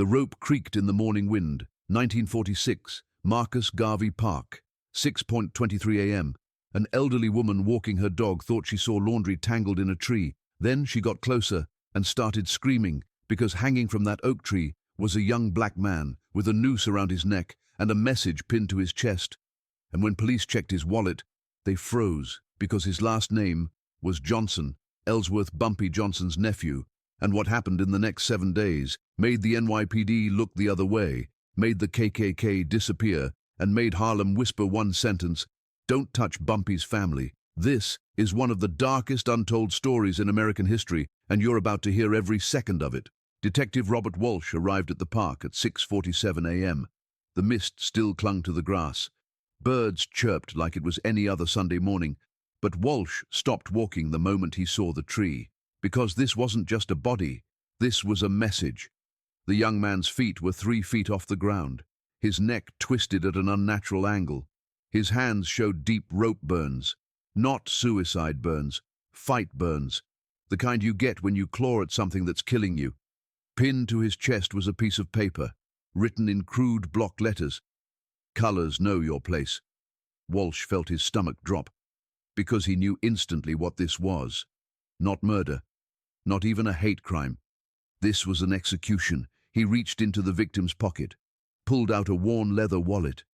The rope creaked in the morning wind. 1946, Marcus Garvey Park, 6:23 a.m. An elderly woman walking her dog thought she saw laundry tangled in a tree. Then she got closer and started screaming because hanging from that oak tree was a young black man with a noose around his neck and a message pinned to his chest. And when police checked his wallet, they froze because his last name was Johnson, Ellsworth Bumpy Johnson's nephew. And what happened in the next 7 days made the NYPD look the other way, made the KKK disappear, and made Harlem whisper one sentence: "Don't touch Bumpy's family." This is one of the darkest untold stories in American history, and you're about to hear every second of it. Detective Robert Walsh arrived at the park at 6:47 a.m. The mist still clung to the grass. Birds chirped like it was any other Sunday morning, but Walsh stopped walking the moment he saw the tree. Because this wasn't just a body, this was a message. The young man's feet were 3 feet off the ground. His neck twisted at an unnatural angle. His hands showed deep rope burns. Not suicide burns, fight burns. The kind you get when you claw at something that's killing you. Pinned to his chest was a piece of paper, written in crude block letters. "Colors know your place." Walsh felt his stomach drop, because he knew instantly what this was. Not murder. Not even a hate crime. This was an execution. He reached into the victim's pocket, pulled out a worn leather wallet.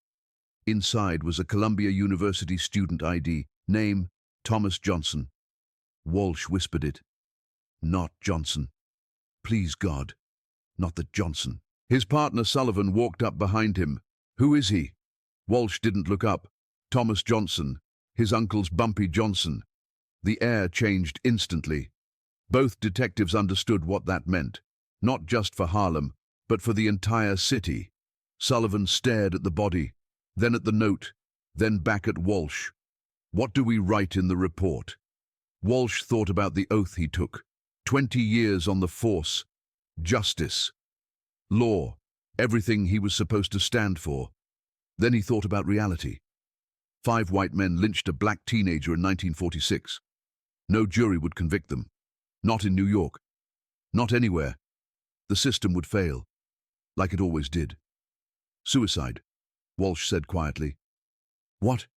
Inside was a Columbia University student ID, name Thomas Johnson. Walsh whispered it. "Not Johnson. Please God, not that Johnson." His partner Sullivan walked up behind him. "Who is he?" Walsh didn't look up. "Thomas Johnson, his uncle's Bumpy Johnson." The air changed instantly. Both detectives understood what that meant, not just for Harlem, but for the entire city. Sullivan stared at the body, then at the note, then back at Walsh. "What do we write in the report?" Walsh thought about the oath he took. 20 years on the force. Justice. Law. Everything he was supposed to stand for. Then he thought about reality. 5 white men lynched a black teenager in 1946. No jury would convict them. Not in New York. Not anywhere. The system would fail, like it always did. "Suicide," Walsh said quietly. "What?"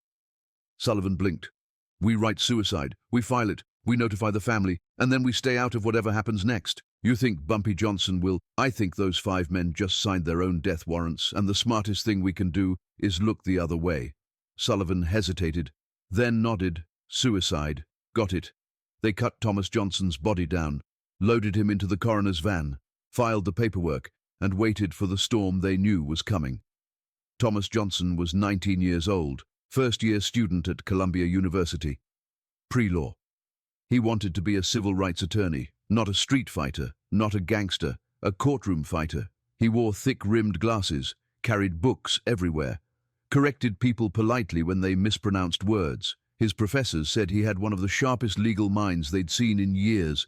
Sullivan blinked. "We write suicide, we file it, we notify the family, and then we stay out of whatever happens next. You think Bumpy Johnson will? I think those 5 men just signed their own death warrants, and the smartest thing we can do is look the other way." Sullivan hesitated, then nodded. "Suicide. Got it." They cut Thomas Johnson's body down, loaded him into the coroner's van, filed the paperwork, and waited for the storm they knew was coming. Thomas Johnson was 19 years old, first-year student at Columbia University. Pre-law. He wanted to be a civil rights attorney, not a street fighter, not a gangster, a courtroom fighter. He wore thick-rimmed glasses, carried books everywhere, corrected people politely when they mispronounced words. His professors said he had one of the sharpest legal minds they'd seen in years.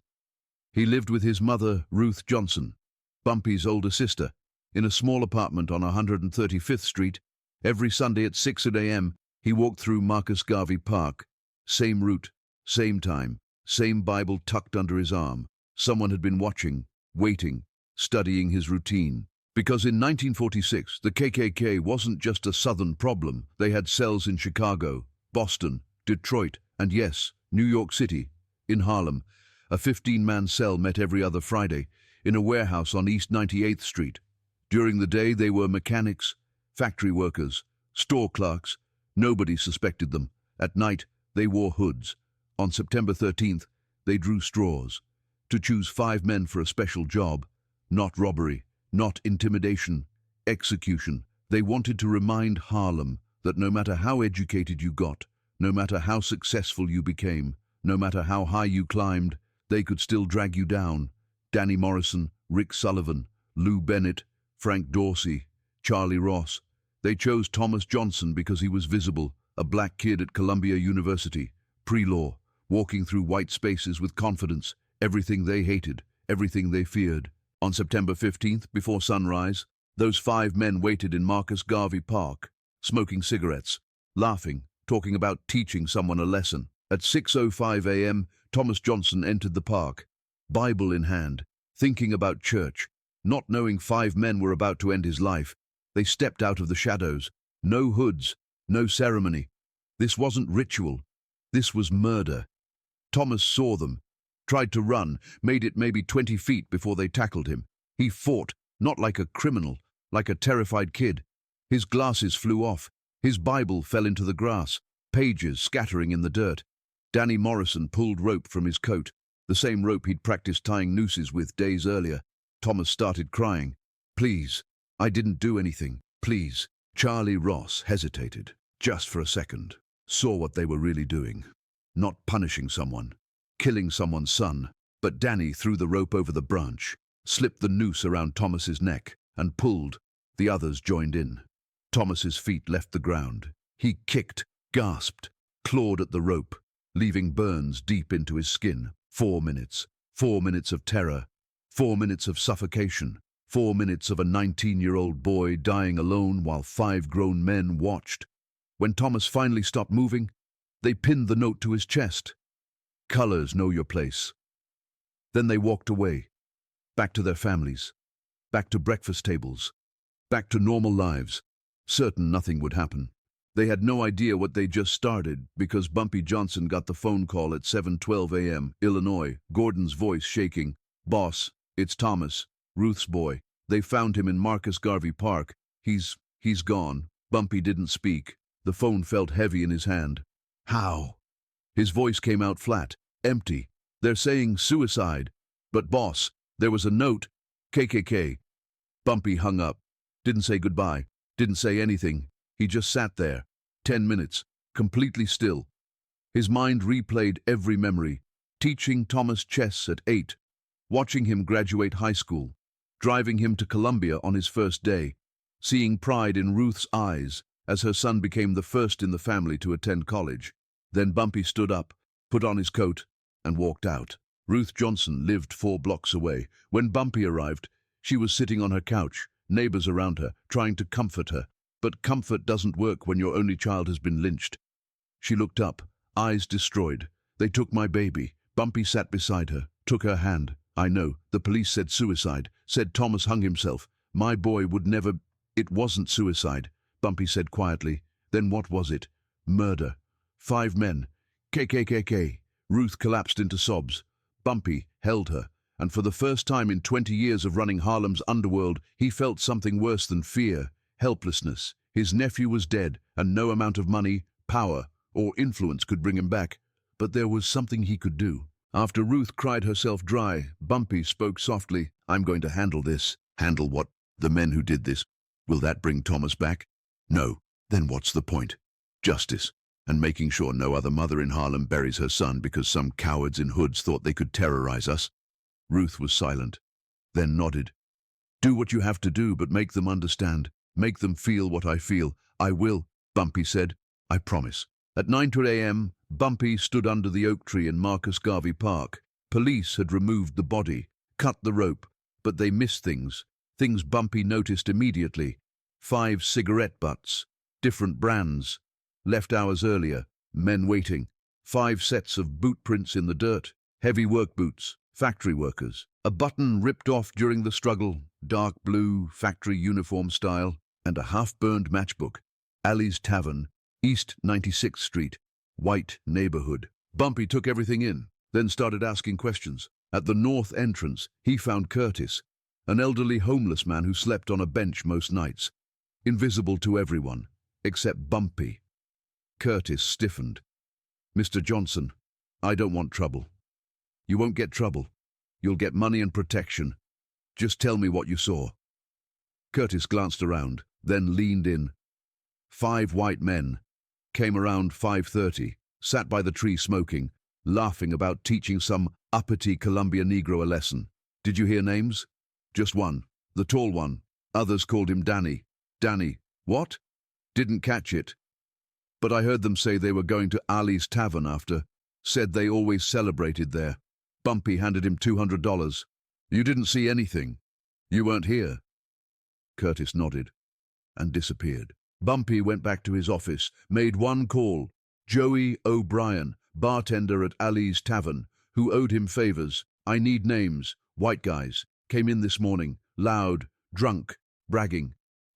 He lived with his mother, Ruth Johnson, Bumpy's older sister, in a small apartment on 135th Street. Every Sunday at 6 a.m., he walked through Marcus Garvey Park. Same route, same time, same Bible tucked under his arm. Someone had been watching, waiting, studying his routine. Because in 1946, the KKK wasn't just a Southern problem. They had cells in Chicago, Boston, Detroit, and yes, New York City. In Harlem, a 15-man cell met every other Friday in a warehouse on East 98th Street. During the day, they were mechanics, factory workers, store clerks. Nobody suspected them. At night, they wore hoods. On September 13th, they drew straws to choose 5 men for a special job. Not robbery, not intimidation, execution. They wanted to remind Harlem that no matter how educated you got, no matter how successful you became, no matter how high you climbed, they could still drag you down. Danny Morrison, Rick Sullivan, Lou Bennett, Frank Dorsey, Charlie Ross. They chose Thomas Johnson because he was visible, a black kid at Columbia University, pre-law, walking through white spaces with confidence, everything they hated, everything they feared. On September 15th, before sunrise, those 5 men waited in Marcus Garvey Park, smoking cigarettes, laughing, talking about teaching someone a lesson. At 6:05 a.m., Thomas Johnson entered the park, Bible in hand, thinking about church, Not knowing 5 men were about to end his life, they stepped out of the shadows. No hoods, no ceremony. This wasn't ritual. This was murder. Thomas saw them, tried to run, made it maybe 20 feet before they tackled him. He fought, not like a criminal, like a terrified kid. His glasses flew off. His Bible fell into the grass, pages scattering in the dirt. Danny Morrison pulled rope from his coat, the same rope he'd practiced tying nooses with days earlier. Thomas started crying. "Please, I didn't do anything. Please." Charlie Ross hesitated, just for a second, saw what they were really doing. Not punishing someone, killing someone's son, but Danny threw the rope over the branch, slipped the noose around Thomas's neck, and pulled. The others joined in. Thomas's feet left the ground. He kicked, gasped, clawed at the rope, leaving burns deep into his skin. 4 minutes. 4 minutes of terror. 4 minutes of suffocation. 4 minutes of a 19-year-old boy dying alone while 5 grown men watched. When Thomas finally stopped moving, they pinned the note to his chest. "Colors know your place." Then they walked away, back to their families, back to breakfast tables, back to normal lives, certain nothing would happen. They had no idea what they just started because Bumpy Johnson got the phone call at 7:12 a.m., Illinois, Gordon's voice shaking. "Boss, it's Thomas, Ruth's boy. They found him in Marcus Garvey Park. He's gone." Bumpy didn't speak. The phone felt heavy in his hand. "How?" His voice came out flat, empty. "They're saying suicide. But boss, there was a note. KKK. Bumpy hung up. Didn't say goodbye. Didn't say anything. He just sat there. 10 minutes. Completely still. His mind replayed every memory. Teaching Thomas chess at 8. Watching him graduate high school. Driving him to Columbia on his first day. Seeing pride in Ruth's eyes as her son became the first in the family to attend college. Then Bumpy stood up, put on his coat, and walked out. Ruth Johnson lived 4 blocks away. When Bumpy arrived, she was sitting on her couch, neighbors around her, trying to comfort her. But comfort doesn't work when your only child has been lynched. She looked up, eyes destroyed. "They took my baby." Bumpy sat beside her, took her hand. "I know, the police said suicide, said Thomas hung himself. My boy would never—" "It wasn't suicide," Bumpy said quietly. "Then what was it?" "Murder. 5 men. KKK. Ruth collapsed into sobs. Bumpy held her, and for the first time in 20 years of running Harlem's underworld, he felt something worse than fear. Helplessness. His nephew was dead, and no amount of money, power, or influence could bring him back. But there was something he could do. After Ruth cried herself dry, Bumpy spoke softly. "I'm going to handle this." "Handle what?" "The men who did this. Will that bring Thomas back?" "No." "Then what's the point?" "Justice. And making sure no other mother in Harlem buries her son because some cowards in hoods thought they could terrorize us." Ruth was silent, then nodded. "Do what you have to do, but make them understand. Make them feel what I feel." "I will," Bumpy said. "I promise." At 9:00 a.m., Bumpy stood under the oak tree in Marcus Garvey Park. Police had removed the body, cut the rope, but they missed things. Things Bumpy noticed immediately. 5 cigarette butts, different brands. Left hours earlier, men waiting. 5 sets of boot prints in the dirt, heavy work boots, factory workers. A button ripped off during the struggle, dark blue, factory uniform style, and a half-burned matchbook. Ali's Tavern, East 96th Street, white neighborhood. Bumpy took everything in, then started asking questions. At the north entrance, he found Curtis, an elderly homeless man who slept on a bench most nights, invisible to everyone, except Bumpy. Curtis stiffened. "Mr. Johnson, I don't want trouble." "You won't get trouble. You'll get money and protection. Just tell me what you saw." Curtis glanced around, then leaned in. 5 white men. Came around 5:30, sat by the tree smoking, laughing about teaching some uppity Columbia Negro a lesson. "Did you hear names?" "Just one. The tall one. Others called him Danny." "Danny. What?" "Didn't catch it. But I heard them say they were going to Ali's Tavern after. Said they always celebrated there." Bumpy handed him $200. "You didn't see anything. You weren't here." Curtis nodded and disappeared. Bumpy went back to his office, made one call. Joey O'Brien, bartender at Ali's Tavern, who owed him favors. "I need names. White guys. Came in this morning. loud, drunk, bragging.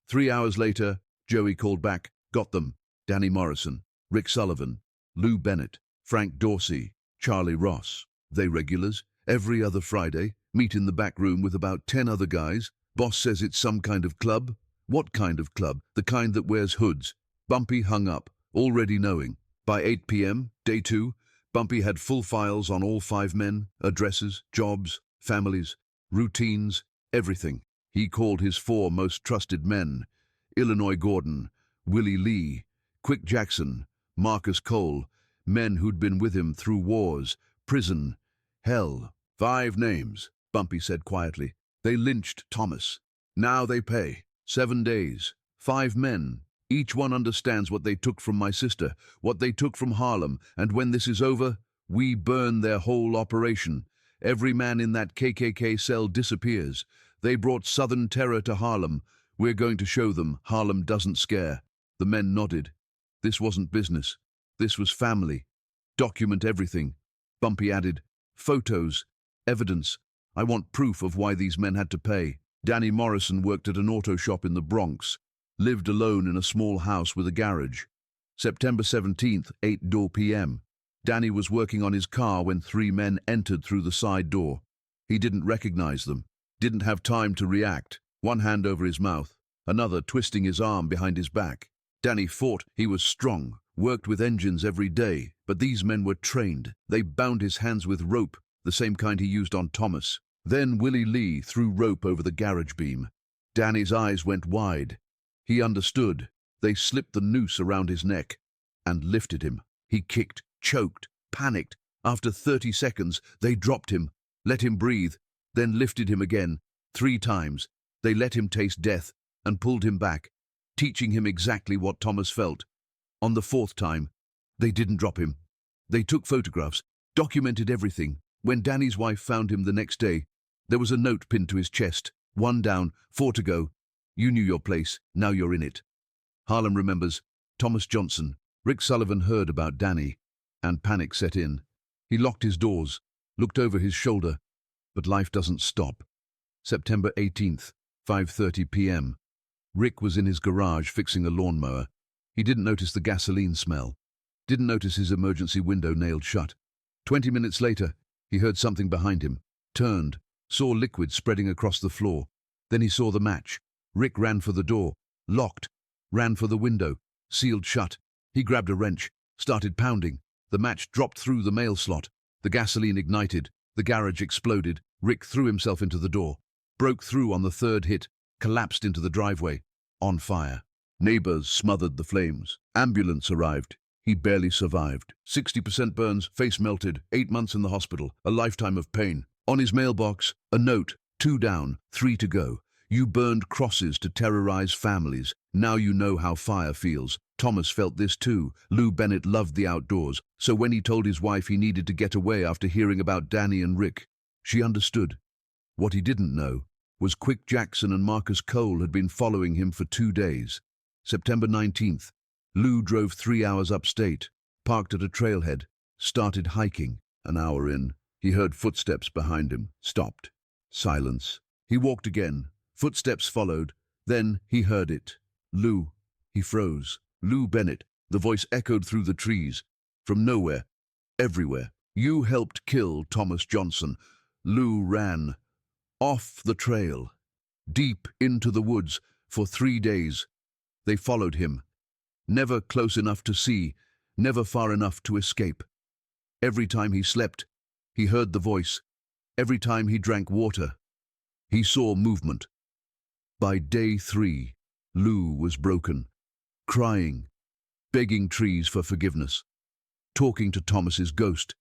3 hours later, Joey called back, got them. Danny Morrison, Rick Sullivan, Lou Bennett, Frank Dorsey, Charlie Ross. They regulars. Every other Friday, meet in the back room with about 10 other guys. Boss says it's some kind of club. What kind of club? The kind that wears hoods. Bumpy hung up, already knowing. By 8 p.m., day 2, Bumpy had full files on all 5 men, addresses, jobs, families, routines, everything. He called his 4 most trusted men: Illinois Gordon, Willie Lee, Quick Jackson, Marcus Cole, men who'd been with him through wars, prison, hell. 5 names, Bumpy said quietly. They lynched Thomas. Now they pay. 7 days. 5 men. Each one understands what they took from my sister, what they took from Harlem, and when this is over, we burn their whole operation. Every man in that KKK cell disappears. They brought Southern terror to Harlem. We're going to show them Harlem doesn't scare. The men nodded. This wasn't business. This was family. Document everything. Bumpy added, photos, evidence. I want proof of why these men had to pay. Danny Morrison worked at an auto shop in the Bronx, lived alone in a small house with a garage. September 17th, 8 p.m. Danny was working on his car when 3 men entered through the side door. He didn't recognize them, didn't have time to react, one hand over his mouth, another twisting his arm behind his back. Danny fought. He was strong, worked with engines every day, but these men were trained. They bound his hands with rope, the same kind he used on Thomas. Then Willie Lee threw rope over the garage beam. Danny's eyes went wide. He understood. They slipped the noose around his neck and lifted him. He kicked, choked, panicked. After 30 seconds, they dropped him, let him breathe, then lifted him again. 3 times. They let him taste death and pulled him back, teaching him exactly what Thomas felt. On the 4th time, they didn't drop him. They took photographs, documented everything. When Danny's wife found him the next day, there was a note pinned to his chest. 1 down, 4 to go. You knew your place, now you're in it. Harlem remembers. Thomas Johnson. Rick Sullivan heard about Danny, and panic set in. He locked his doors, looked over his shoulder, but life doesn't stop. September 18th, 5:30 p.m. Rick was in his garage fixing a lawnmower. He didn't notice the gasoline smell, didn't notice his emergency window nailed shut. 20 minutes later, he heard something behind him, turned, saw liquid spreading across the floor. Then he saw the match. Rick ran for the door, locked, ran for the window, sealed shut. He grabbed a wrench, started pounding. The match dropped through the mail slot. The gasoline ignited. The garage exploded. Rick threw himself into the door, broke through on the 3rd hit, collapsed into the driveway, on fire. Neighbors smothered the flames. Ambulance arrived. He barely survived. 60% burns, face melted, 8 months in the hospital, a lifetime of pain. On his mailbox, a note, 2 down, 3 to go. You burned crosses to terrorize families. Now you know how fire feels. Thomas felt this too. Lou Bennett loved the outdoors, so when he told his wife he needed to get away after hearing about Danny and Rick, she understood. What he didn't know was Quick Jackson and Marcus Cole had been following him for 2 days. September 19th, Lou drove 3 hours upstate, parked at a trailhead, started hiking. An hour in, he heard footsteps behind him, stopped. Silence. He walked again. Footsteps followed. Then he heard it. Lou. He froze. Lou Bennett. The voice echoed through the trees. From nowhere. Everywhere. You helped kill Thomas Johnson. Lou ran. Off the trail. Deep into the woods. For 3 days. They followed him. Never close enough to see. Never far enough to escape. Every time he slept, he heard the voice. Every time he drank water, he saw movement. By day 3, Lou was broken, crying, begging trees for forgiveness, talking to Thomas's ghost.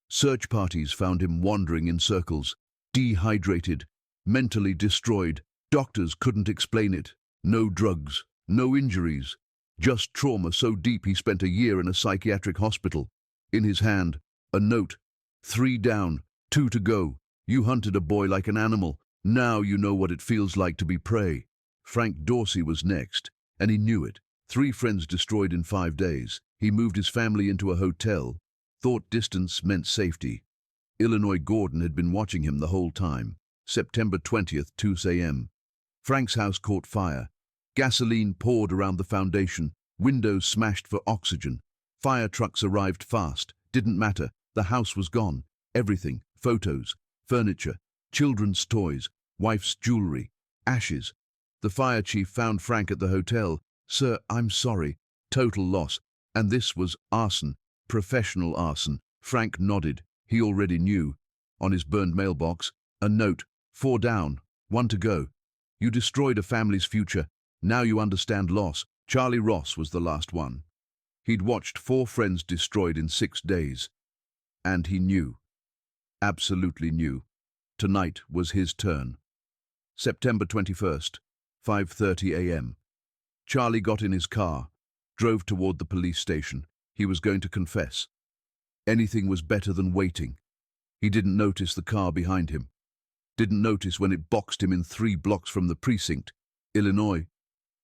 Search parties found him wandering in circles, dehydrated, mentally destroyed. Doctors couldn't explain it. No drugs, no injuries, just trauma so deep he spent a year in a psychiatric hospital. In his hand, a note. 3 down, 2 to go. You hunted a boy like an animal. Now you know what it feels like to be prey. Frank Dorsey was next, and he knew it. 3 friends destroyed in 5 days. He moved his family into a hotel. Thought distance meant safety. Illinois Gordon had been watching him the whole time. September 20th, 2 a.m. Frank's house caught fire. Gasoline poured around the foundation, windows smashed for oxygen. Fire trucks arrived fast. Didn't matter. The house was gone. Everything, photos, furniture, children's toys, wife's jewelry, ashes. The fire chief found Frank at the hotel. "Sir, I'm sorry. Total loss. And this was arson, professional arson." Frank nodded. He already knew. On his burned mailbox, a note, 4 down, 1 to go. "You destroyed a family's future. Now you understand loss." Charlie Ross was the last one. He'd watched 4 friends destroyed in 6 days. And he knew. Absolutely knew. Tonight was his turn. September 21st, 5:30 a.m. Charlie got in his car, drove toward the police station. He was going to confess. Anything was better than waiting. He didn't notice the car behind him. Didn't notice when it boxed him in 3 blocks from the precinct, Illinois.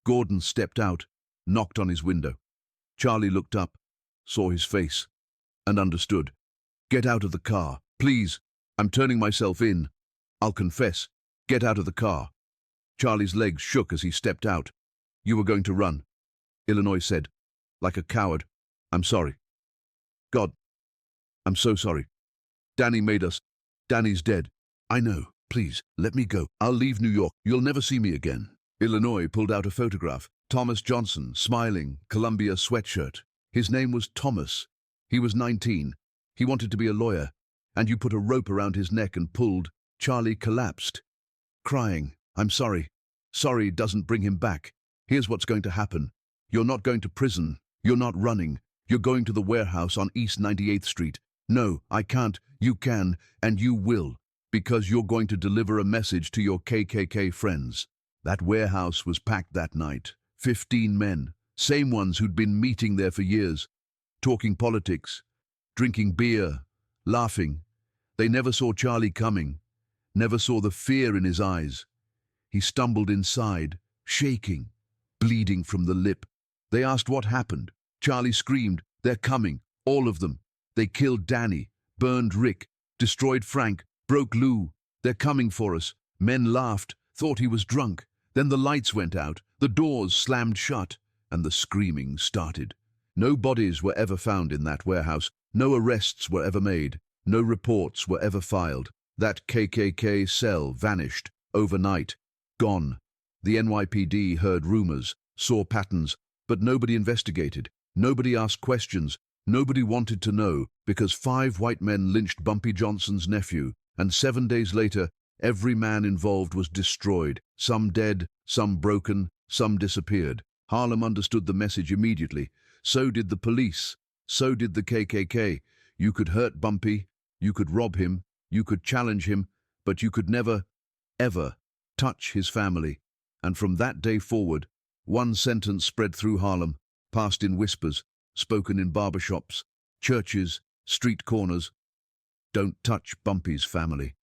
Gordon stepped out, knocked on his window. Charlie looked up, saw his face, and understood. "Get out of the car, please. I'm turning myself in. I'll confess. Get out of the car." Charlie's legs shook as he stepped out. "You were going to run," Illinois said, like a coward. "I'm sorry. God, I'm so sorry. Danny made us. Danny's dead. I know. Please, let me go. I'll leave New York. You'll never see me again." Illinois pulled out a photograph. Thomas Johnson, smiling, Columbia sweatshirt. His name was Thomas. He was 19. He wanted to be a lawyer. And you put a rope around his neck and pulled. Charlie collapsed, crying. "I'm sorry. Sorry doesn't bring him back. Here's what's going to happen. You're not going to prison. You're not running. You're going to the warehouse on East 98th Street. No, I can't. You can, and you will, because you're going to deliver a message to your KKK friends." That warehouse was packed that night. 15 men, same ones who'd been meeting there for years, talking politics, drinking beer, laughing. They never saw Charlie coming, never saw the fear in his eyes. He stumbled inside, shaking, bleeding from the lip. They asked what happened. Charlie screamed, "They're coming, all of them. They killed Danny, burned Rick, destroyed Frank, broke Lou. They're coming for us." Men laughed, thought he was drunk. Then the lights went out, the doors slammed shut, and the screaming started. No bodies were ever found in that warehouse. No arrests were ever made. No reports were ever filed. That KKK cell vanished overnight. Gone. The NYPD heard rumors, saw patterns, but nobody investigated. Nobody asked questions. Nobody wanted to know, because 5 white men lynched Bumpy Johnson's nephew, and 7 days later, every man involved was destroyed, some dead, some broken, some disappeared. Harlem understood the message immediately. So did the police. So did the KKK. You could hurt Bumpy, you could rob him, you could challenge him, but you could never, ever touch his family. And from that day forward, one sentence spread through Harlem, passed in whispers, spoken in barbershops, churches, street corners: "Don't touch Bumpy's family."